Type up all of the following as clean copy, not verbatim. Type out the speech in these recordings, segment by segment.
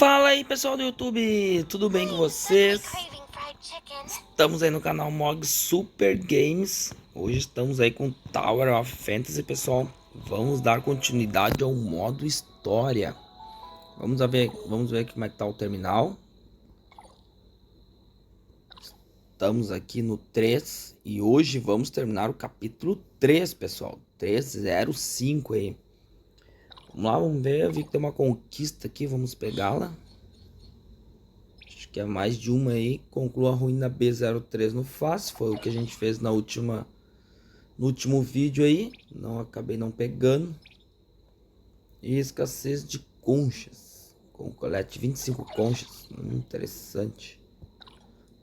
Fala aí, pessoal do YouTube, tudo bem com vocês? Estamos aí no canal MODO Super Games. Hoje estamos aí com Tower of Fantasy, pessoal. Vamos dar continuidade ao modo história. Vamos ver como é que tá o terminal. Estamos aqui no 3 e hoje vamos terminar o capítulo 3, pessoal. 305 aí. Vamos lá, vamos ver. Eu vi que tem uma conquista aqui, vamos pegá-la. Acho que é mais de uma aí. Conclua a ruína B03 no fácil. Foi o que a gente fez no último vídeo aí. Não acabei não pegando. E escassez de conchas. Com colete 25 conchas. Interessante.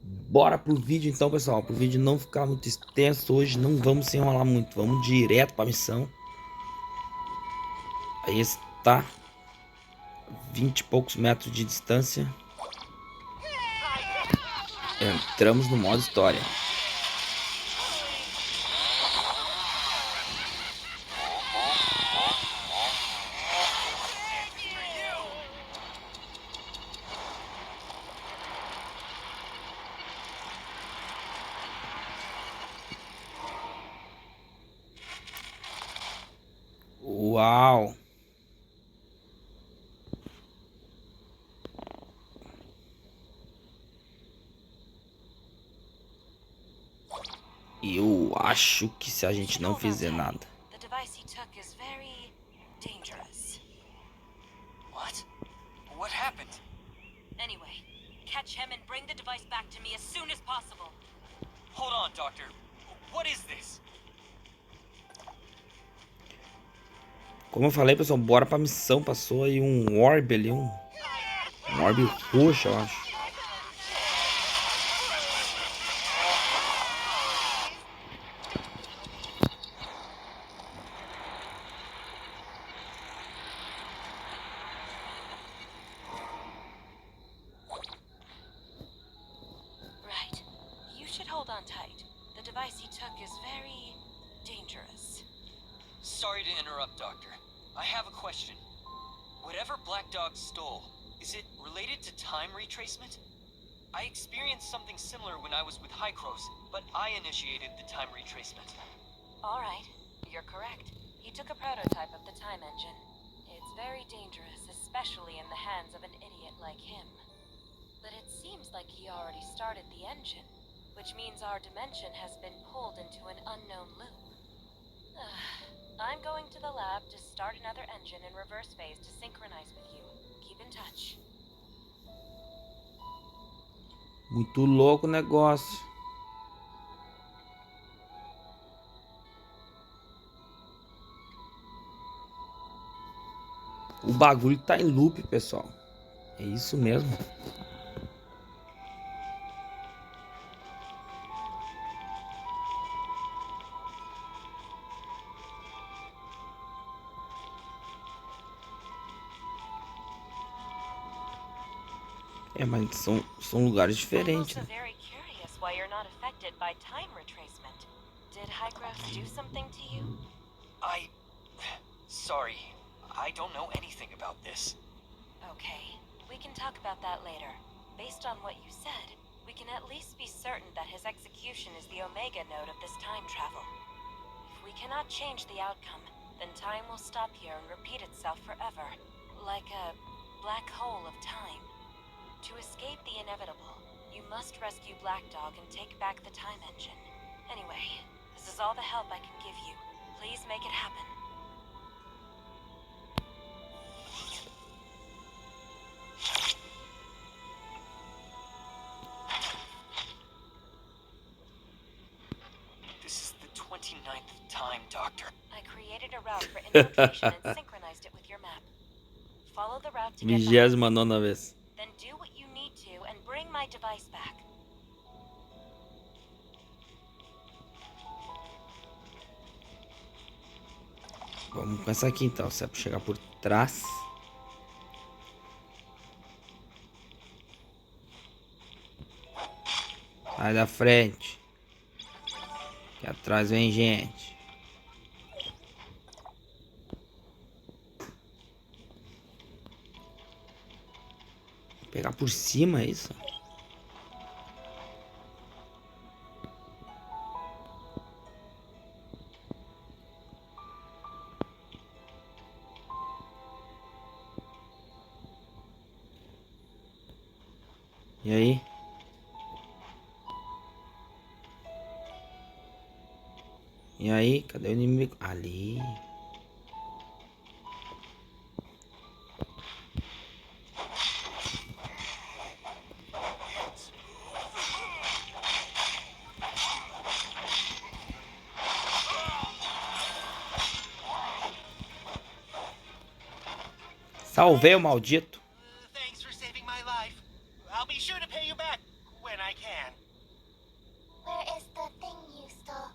Bora pro vídeo então, pessoal. Pro vídeo não ficar muito extenso hoje. Não vamos se enrolar muito. Vamos direto pra missão. Aí está 20 e poucos metros de distância. Entramos no modo história. Uau! Eu acho que se a gente não fizer nada. What happened? Anyway, catch him and bring the device back to me as soon as possible. Hold on, Doctor. What is this? Como eu falei, pessoal, bora pra missão. Passou aí um orb ali, um orb roxo, eu acho. Right. You should hold on tight. The device he took is very dangerous. Sorry to interrupt, Doctor. I have a question. Whatever Black Dog stole, is it related to time retracement? I experienced something similar when I was with Hycros, but I initiated the time retracement. Alright, you're correct. He took a prototype of the time engine. It's very dangerous, especially in the hands of an idiot like him. But it seems like he already started the engine, which means our dimension has been pulled into an unknown loop. I'm going to the lab to start another engine in reverse phase to synchronize with you. Keep in touch. Muito louco o negócio. O bagulho tá em loop, pessoal. É isso mesmo. É, mas são lugares diferentes, né? Why you're not affected by time retracement. Did Hycros do something to you? Sorry. I don't know anything about this. Okay. We can talk about that later. Based on what you said, we can at least be certain that his execution is the Omega node of this time travel. If we cannot change the outcome, then time will stop here and repeat itself forever. Like a black hole of time. To escape the inevitable, you must rescue Black Dog and take back the time engine. Anyway, this is all the help I can give you. Please make it happen. This is the 29th time, Doctor. I created a route for infiltration and synchronized it with your map. Follow the route to get back. 29ª vez. Then do what you need to and bring my device back. Vamos começar aqui então. Se é pra chegar por trás. Sai da frente. Aqui atrás vem gente. Pegar por cima, é isso? E aí? E aí? Cadê o inimigo? Ali. Salvei o maldito. Thanks for saving my life. I'll be sure to pay you back when I can. Where is the thing you stole?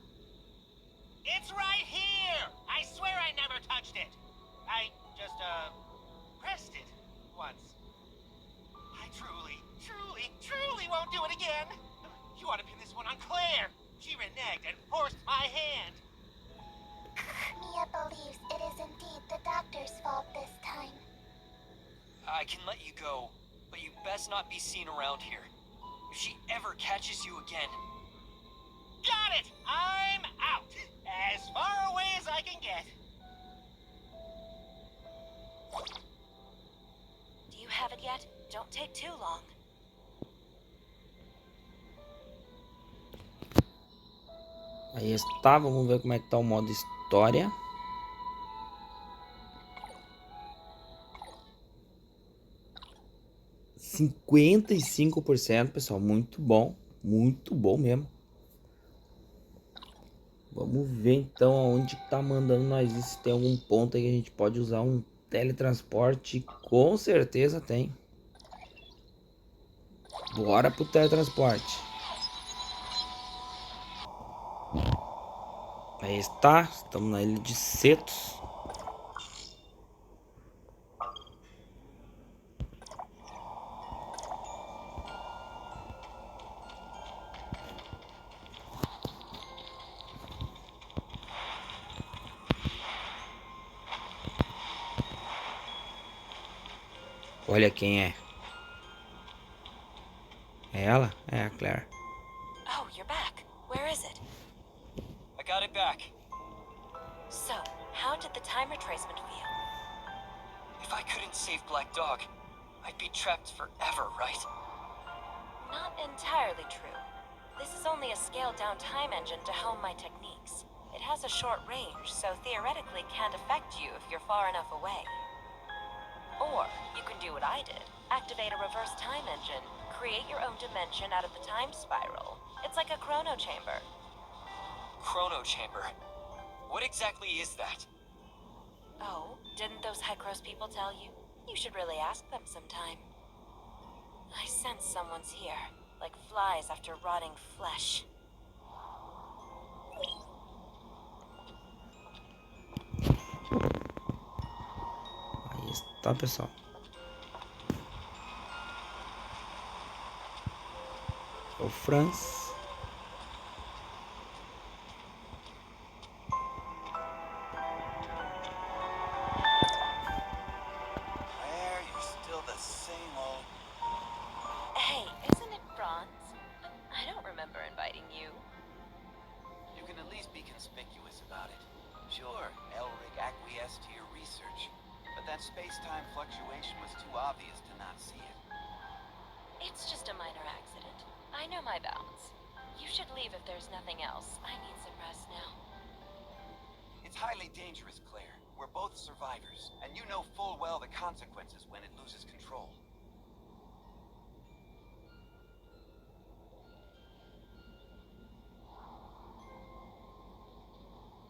It's right here! I swear I never touched it. I just, pressed it once. I truly won't do it again. You ought to pin this one on Claire. She reneged and forced my hand. Mia believes it is indeed the doctor's fault this time. I can let you go, but you best not be seen around here. If she ever catches you again... Got it! I'm out. As far away as I can get. Do you have it yet? Don't take too long. Aí está, vamos ver como é que tá o modo história. %55%, pessoal, muito bom mesmo. Vamos ver então aonde tá mandando nós isso, se tem algum ponto aí que a gente pode usar um teletransporte. Com certeza tem. Bora pro teletransporte. Aí está, estamos na ilha de Cetos. Olha quem é. É ela? É a Claire. Oh, you're back. Where is it? I got it back. So, how did the time retracement feel? If I couldn't save Black Dog, I'd be trapped forever, right? Not entirely true. This is only a scaled-down time engine to hone my techniques. It has a short range, so theoretically can't affect you if you're far enough away. Or, you can do what I did. Activate a reverse time engine. Create your own dimension out of the time spiral. It's like a chrono chamber. Chrono Chamber. What exactly is that? Oh, didn't those Hecros people tell you? You should really ask them sometime. I sense someone's here, like flies after rotting flesh. Aí está, pessoal. É o Franz. Claire, you're still the same old... Hey, isn't it Franz? I don't remember inviting you. You can at least be conspicuous about it. Sure, Elric acquiesced to your research, but that space-time fluctuation was too obvious to not see it. It's just a minor accident. I know my bounds. You should leave if there's nothing else. I need some rest now. It's highly dangerous, Claire. We're both survivors, and you know full well the consequences when it loses control.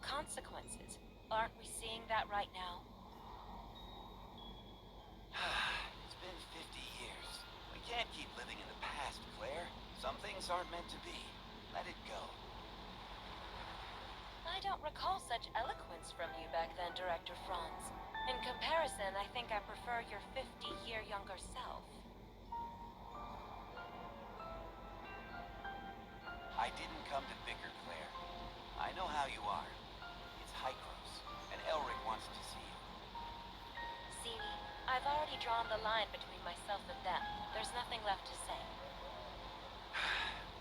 Consequences? Aren't we seeing that right now? It's been 50 years. We can't keep living in the past, Claire. Some things aren't meant to be. Let it go. I don't recall such eloquence from you back then, Director Franz. In comparison, I think I prefer your 50-year younger self. I didn't come to bicker, Claire. I know how you are. It's Hykros, and Elric wants to see you. See me? I've already drawn the line between myself and them. There's nothing left to say.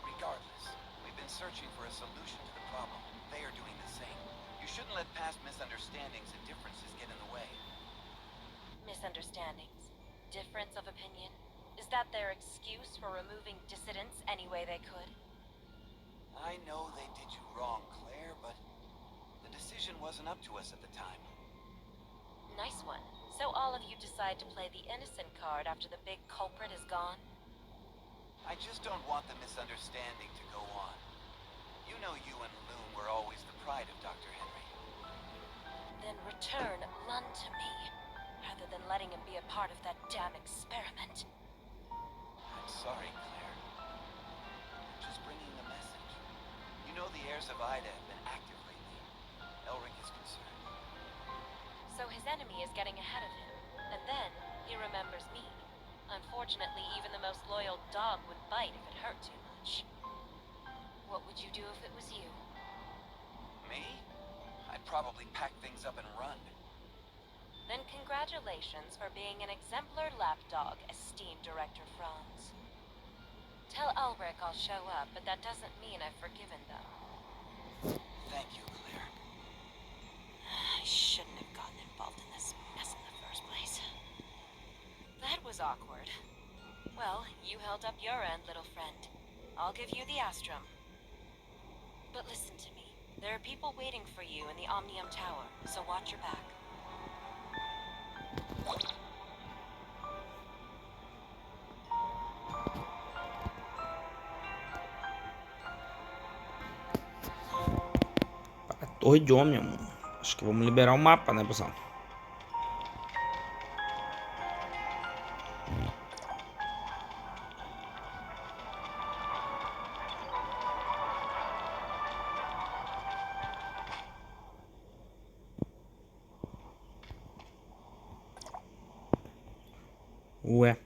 Regardless, we've been searching for a solution to the problem. They are doing the same. You shouldn't let past misunderstandings and differences get in the way. Misunderstandings. Difference of opinion. Is that their excuse for removing dissidents any way they could? I know they did you wrong, Claire, but the decision wasn't up to us at the time. Nice one. So all of you decide to play the innocent card after the big culprit is gone? I just don't want the misunderstanding to go on. You know you and Loon were always the pride of Dr. Henry. Then return Lund to me, rather than letting him be a part of that damn experiment. I'm sorry, Claire. I'm just bringing the message. You know the heirs of Ida have been active lately. Elric is concerned. So his enemy is getting ahead of him, and then he remembers me. Unfortunately, even the most loyal dog would bite if it hurt too much. What would you do if it was you? Me? I'd probably pack things up and run. Then congratulations for being an exemplar lapdog, esteemed Director Franz. Tell Ulrich I'll show up, but that doesn't mean I've forgiven them. Thank you, Claire. I shouldn't have gotten involved in this mess in the first place. That was awkward. Well, you held up your end, little friend. I'll give you the Astrum. But listen to me. There are people waiting for you in the Omnium Tower, so watch your back. A torre de Omnium. Acho que vamos liberar o mapa, né, pessoal? Ué.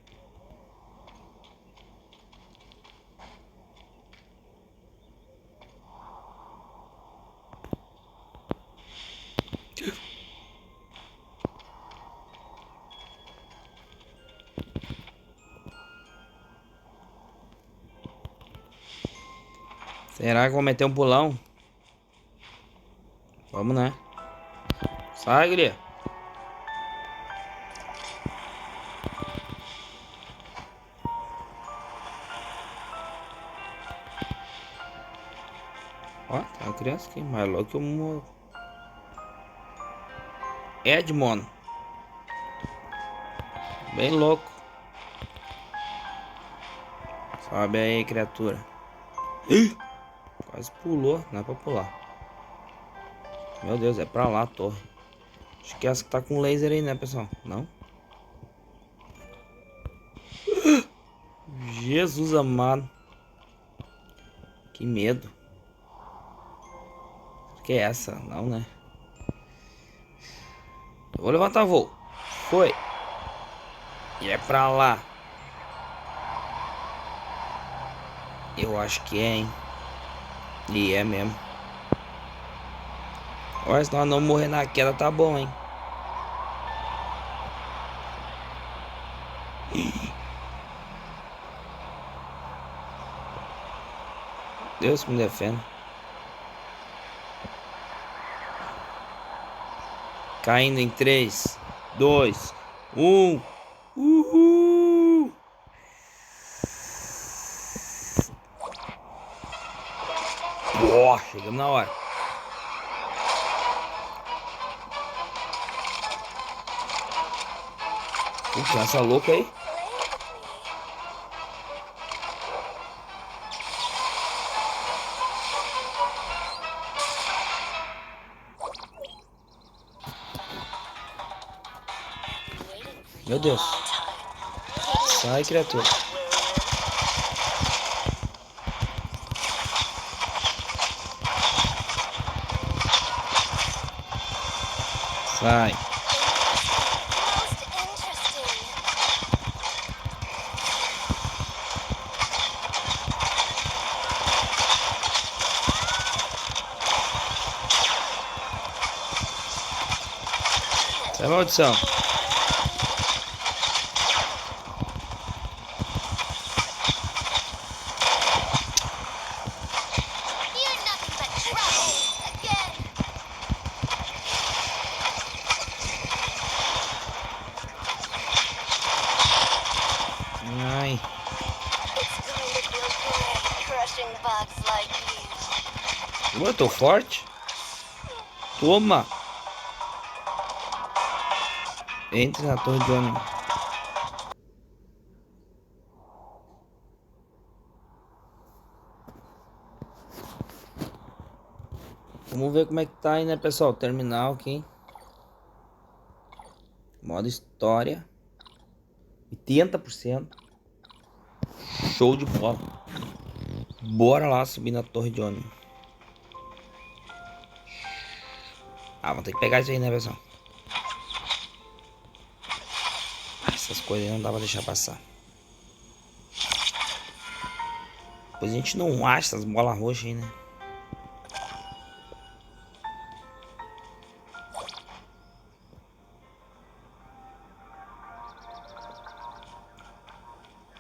Será que vou meter um pulão? Vamos, né? Sai, guria. Ó, tem uma criança aqui, mais louco que o morro. Edmond. Bem louco. Sobe aí, criatura. Ih! Quase pulou, não é pra pular. Meu Deus, é pra lá a torre. Acho que essa que tá com laser aí, né, pessoal? Não? Jesus amado. Que medo. Que é essa? Não, né? Eu vou levantar voo. Foi. E é pra lá. Eu acho que é, hein? E é mesmo. Olha, se nós não morrer na queda, tá bom, hein? Deus me defenda. Caindo em 3, 2, 1. Uhul! Ó, chegamos na hora. Essa louca aí. Meu Deus. Sai, criatura. Sai. Sai, maldição. Eu tô forte. Toma. Entre na torre de ônibus. Vamos ver como é que tá aí, né, pessoal? Terminal aqui. Modo história. 80%. Show de bola. Bora lá subir na torre de ônibus. Ah, vamos ter que pegar isso aí, né, pessoal? Essas coisas aí não dá pra deixar passar. Depois a gente não acha essas bolas roxas aí, né?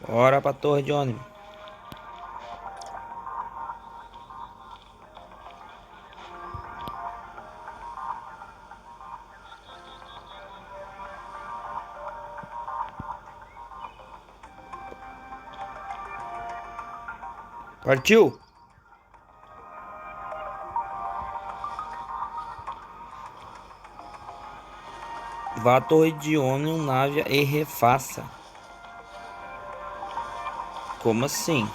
Bora pra torre de ônibus. Partiu! Vá à torre de ônibus, nave e refaça. Como assim?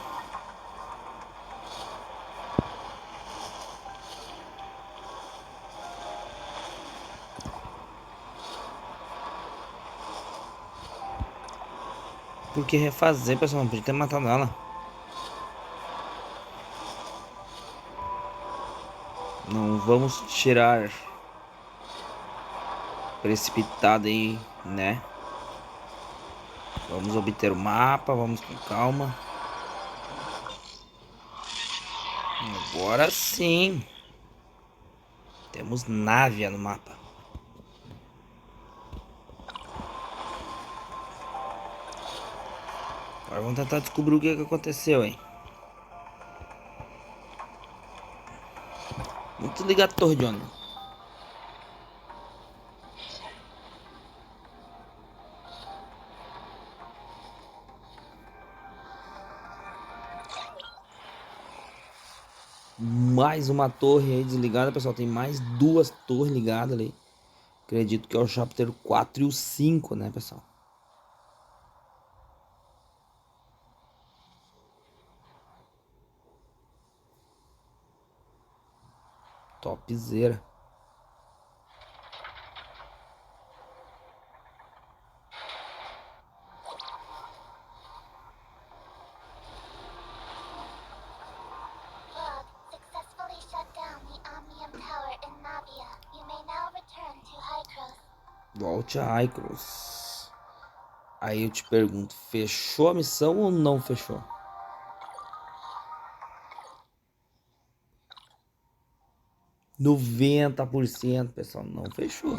Por que refazer, pessoal? Não podia ter matado ela. Não vamos tirar precipitado aí, né? Vamos obter o mapa, vamos com calma. Agora sim. Temos nave no mapa. Agora vamos tentar descobrir o que aconteceu, hein? Vamos desligar a torre de ônibus. Mais uma torre aí desligada, pessoal. Tem mais duas torres ligadas ali. Acredito que é o chapter 4 e o 5, né, pessoal? Topzera. Log, successfully shut down the Omnium Tower in Navia. You may now return to Hycross. Volte a Icros. Aí eu te pergunto, fechou a missão ou não fechou? %90%, pessoal, não fechou.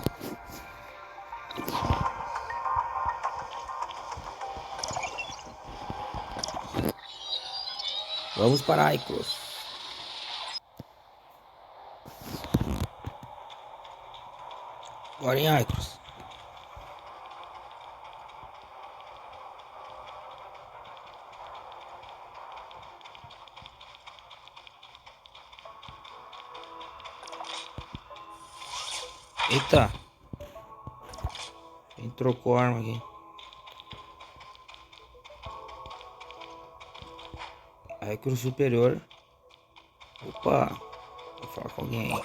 Vamos para Icros. Agora em Icros. Eita. Quem trocou a arma aqui? Icros superior. Opa. Vou falar com alguém aí.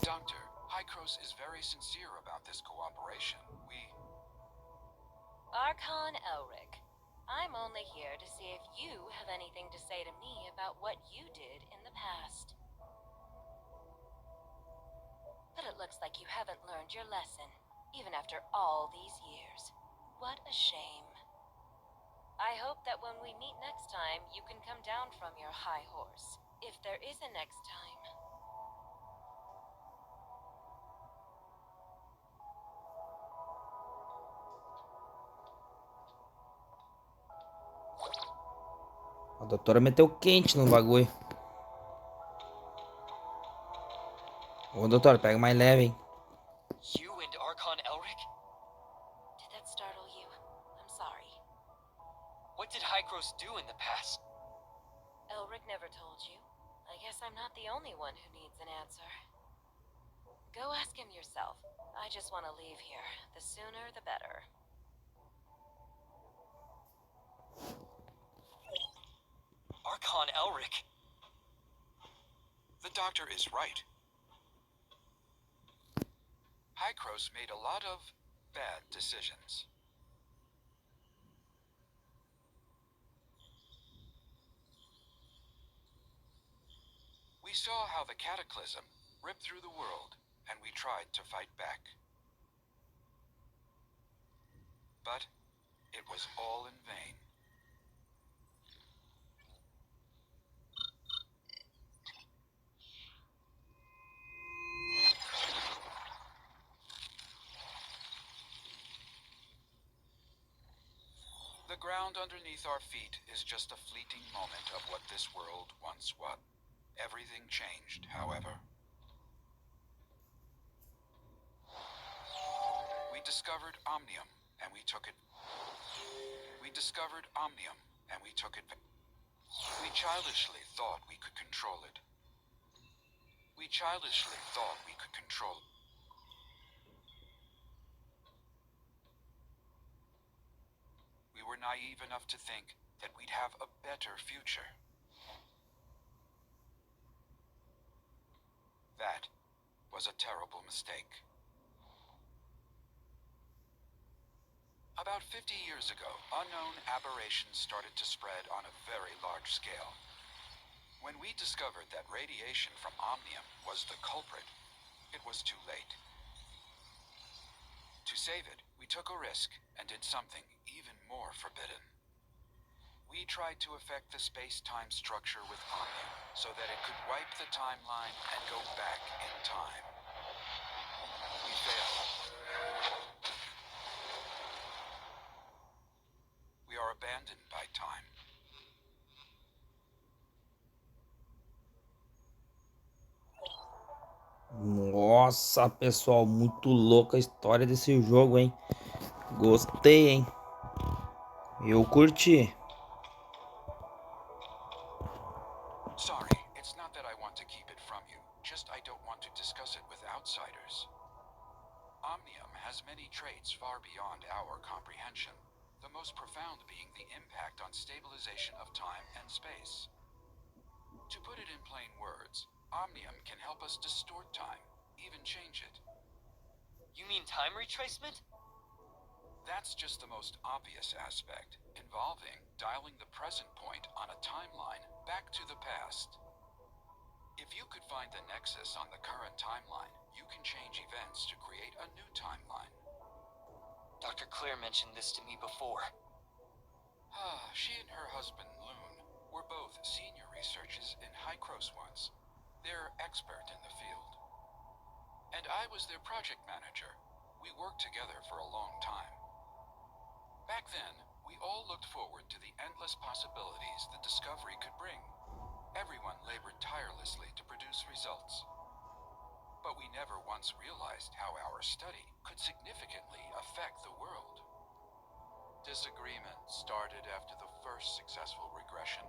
Doctor, Hycros is very sincere about this cooperation. Archon Elric, I'm only here to see if you have anything to say to me about what you did in the past. But it looks like you haven't learned your lesson, even after all these years. What a shame. I hope that when we meet next time, you can come down from your high horse, if there is a next time. A doutora meteu quente no bagulho. Ô, doutora, pega mais leve, hein? You and Archon Elric? Did that startle you? I'm sorry. What did Hycros Cross do in the past? Elric never told you. I guess I'm not the only one who needs an answer. Go ask him yourself. I just want to leave here. The sooner, the better. Archon Elric. The doctor is right. Cross made a lot of bad decisions. We saw how the cataclysm ripped through the world, and we tried to fight back. But it was all in vain. The ground underneath our feet is just a fleeting moment of what this world once was. Everything changed, however. We discovered Omnium, and we took it. We discovered Omnium, and we took it. We childishly thought we could control it. We childishly thought we could control it. We were naive enough to think that we'd have a better future. That was a terrible mistake. About 50 years ago, unknown aberrations started to spread on a very large scale. When we discovered that radiation from Omnium was the culprit, it was too late. To save it, we took a risk and did something even more forbidden. We tried to affect the space-time structure with Omnium so that it could wipe the timeline and go back in time. We failed. We are abandoned by time. Nossa, pessoal, muito louca a história desse jogo, hein? Gostei, hein? Eu curti. Sorry, it's not that I want to keep it from you, just I don't want to discuss it with outsiders. Omnium has many traits far beyond our comprehension, the most profound being the impact on stabilization of time and space. To put it in plain words, Omnium can help us distort time, even change it. You mean time retracement? That's just the most obvious aspect, involving dialing the present point on a timeline back to the past. If you could find the nexus on the current timeline, you can change events to create a new timeline. Dr. Claire mentioned this to me before. She and her husband, Loon, were both senior researchers in Cross once. They're expert in the field. And I was their project manager. We worked together for a long time. Back then, we all looked forward to the endless possibilities the discovery could bring. Everyone labored tirelessly to produce results. But we never once realized how our study could significantly affect the world. Disagreement started after the first successful regression.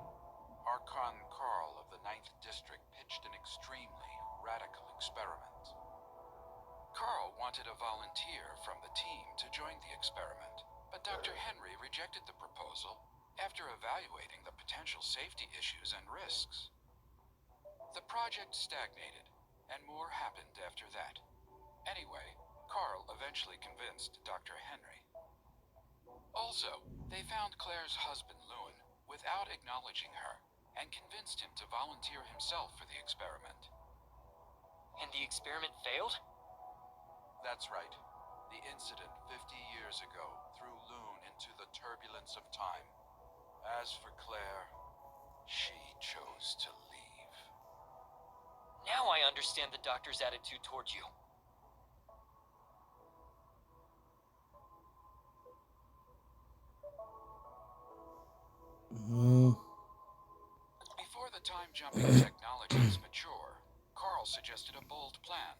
Archon Carl of the 9th District pitched an extremely radical experiment. Carl wanted a volunteer from the team to join the experiment, but Dr. Henry rejected the proposal after evaluating the potential safety issues and risks. The project stagnated, and more happened after that. Anyway, Carl eventually convinced Dr. Henry. Also, they found Claire's husband, Loon, without acknowledging her, and convinced him to volunteer himself for the experiment. And the experiment failed? That's right. The incident 50 years ago threw Loon into the turbulence of time. As for Claire, she chose to leave. Now I understand the doctor's attitude toward you. Before the time-jumping technologies mature, Carl suggested a bold plan.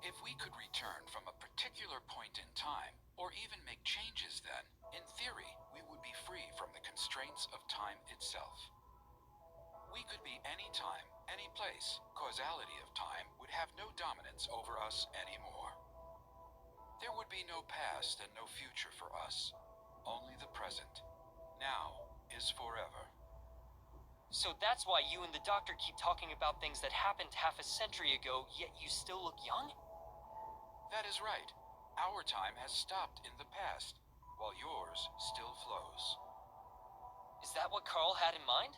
If we could return from a particular point in time, or even make changes, then, in theory, we would be free from the constraints of time itself. We could be any time, any place. Causality of time would have no dominance over us anymore. There would be no past and no future for us, only the present. Now is forever. So that's why you and the doctor keep talking about things that happened half a century ago, yet you still look young? That is right. Our time has stopped in the past, while yours still flows. Is that what Carl had in mind?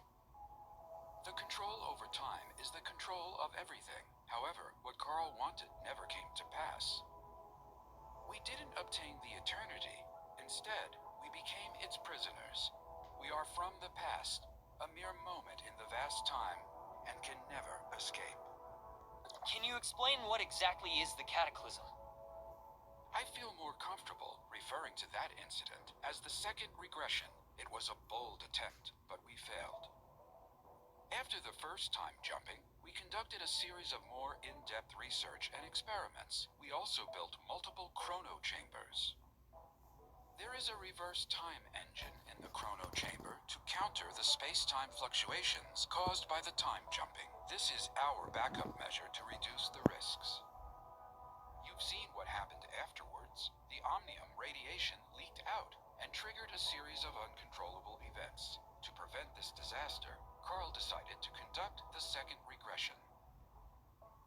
The control over time is the control of everything. However, what Carl wanted never came to pass. We didn't obtain the eternity. Instead, we became its prisoners. We are from the past, a mere moment in the vast time, and can never escape. Can you explain what exactly is the cataclysm? I feel more comfortable referring to that incident as the second regression. It was a bold attempt, but we failed. After the first time jumping, we conducted a series of more in-depth research and experiments. We also built multiple chrono chambers. There is a reverse time engine in the chrono chamber to counter the space-time fluctuations caused by the time jumping. This is our backup measure to reduce the risks. You've seen what happened afterwards. The omnium radiation leaked out and triggered a series of uncontrollable events. To prevent this disaster, Carl decided to conduct the second regression.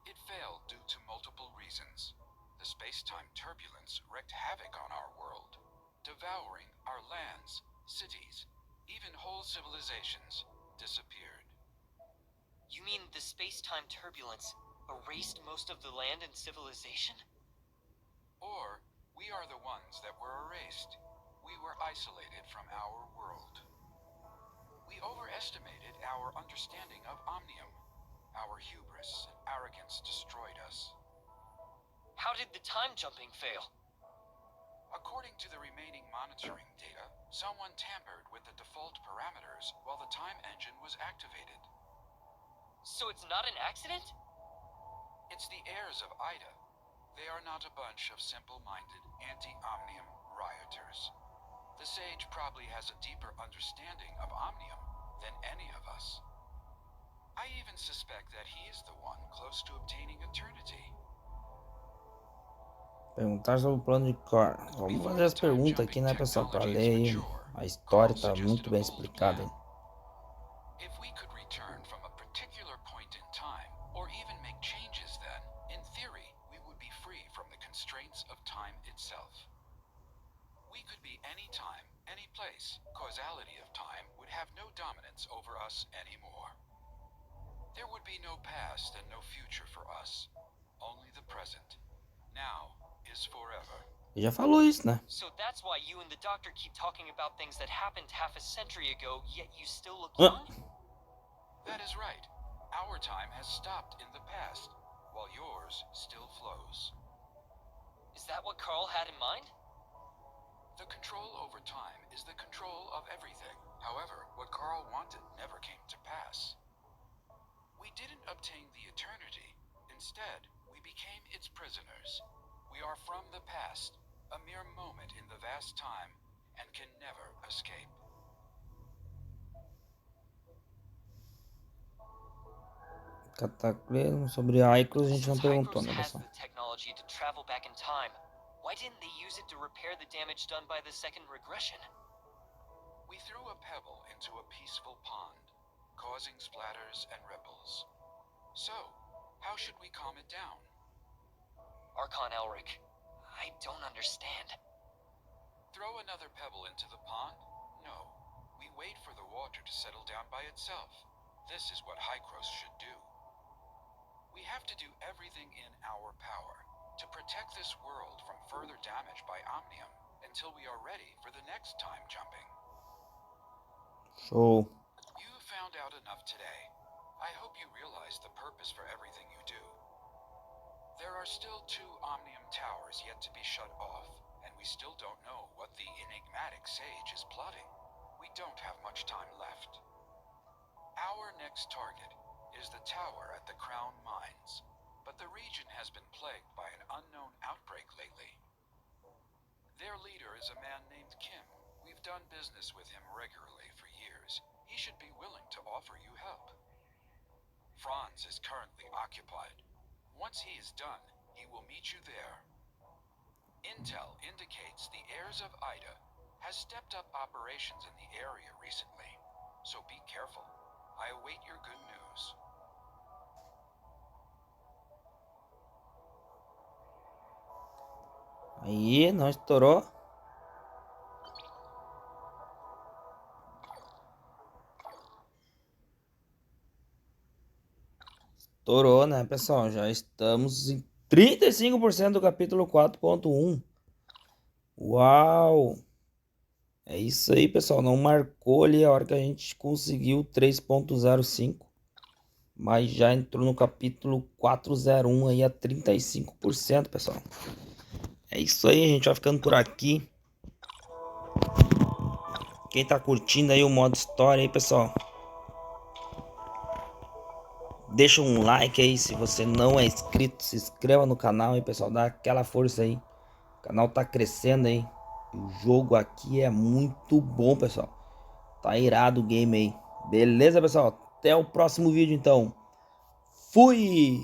It failed due to multiple reasons. The space-time turbulence wreaked havoc on our world, devouring our lands, cities, even whole civilizations disappeared. You mean the space-time turbulence erased most of the land and civilization? Or, we are the ones that were erased. We were isolated from our world. We overestimated our understanding of omnium. Our hubris and arrogance destroyed us. How did the time jumping fail? According to the remaining monitoring data, someone tampered with the default parameters while the time engine was activated. So it's not an accident? It's the heirs of Ida. They are not a bunch of simple-minded, anti-omnium rioters. The sage probably has a deeper understanding of omnium than any of us. I even suspect that he is the one close to obtaining eternity. Perguntar sobre o plano de Carl. Vamos fazer as perguntas aqui, né, pessoal? Para ler aí. A história tá muito bem explicada aí. If we could return from a particular point in time, or even make changes then, in theory, we would be free from the constraints of time itself. We could be any time, any place. Causality of time would have no dominance over us anymore. There would be no past and no future for us, only the present. Now is forever. Já falou isso, né? So that's why you and the doctor keep talking about things that happened half a century ago, yet you still look young? That is right. Our time has stopped in the past, while yours still flows. Is that what Carl had in mind? The control over time is the control of everything. However, what Carl wanted never came to pass. We didn't obtain the eternity. Instead, we became its prisoners. We are from the past, a mere moment in the vast time, and can never escape. Cataclismo sobre Icos a gente não Since perguntou, Hykros né, has pessoal? the technology to travel back in time, why didn't they use it to repair the damage done by the second regression? We threw a pebble into a peaceful pond, causing splatters and ripples. So, how should we calm it down? Archon Elric, I don't understand. Throw another pebble into the pond? No. We wait for the water to settle down by itself. This is what Hykros should do. We have to do everything in our power to protect this world from further damage by omnium until we are ready for the next time jumping. Show. You found out enough today. I hope you realize the purpose for everything you do. There are still 2 omnium towers yet to be shut off, and we still don't know what the enigmatic sage is plotting. We don't have much time left. Our next target is the tower at the Crown Mines, but the region has been plagued by an unknown outbreak lately. Their leader is a man named Kim. We've done business with him regularly for years. He should be willing to offer you help. Franz is currently occupied. Once he is done, he will meet you there. Intel indicates the heirs of Ida has stepped up operations in the area recently, so be careful. I await your good news. Aí, não estourou. Estourou, né, pessoal? Já estamos em 35% do capítulo 4.1. Uau! É isso aí, pessoal. Não marcou ali a hora que a gente conseguiu 3.05. Mas já entrou no capítulo 401 aí a 35%, pessoal. É isso aí, a gente vai ficando por aqui. Quem tá curtindo aí o modo história aí, pessoal, deixa um like aí. Se você não é inscrito, se inscreva no canal aí, pessoal. Dá aquela força aí. O canal tá crescendo aí. O jogo aqui é muito bom, pessoal. Tá irado o game aí. Beleza, pessoal? Até o próximo vídeo, então. Fui!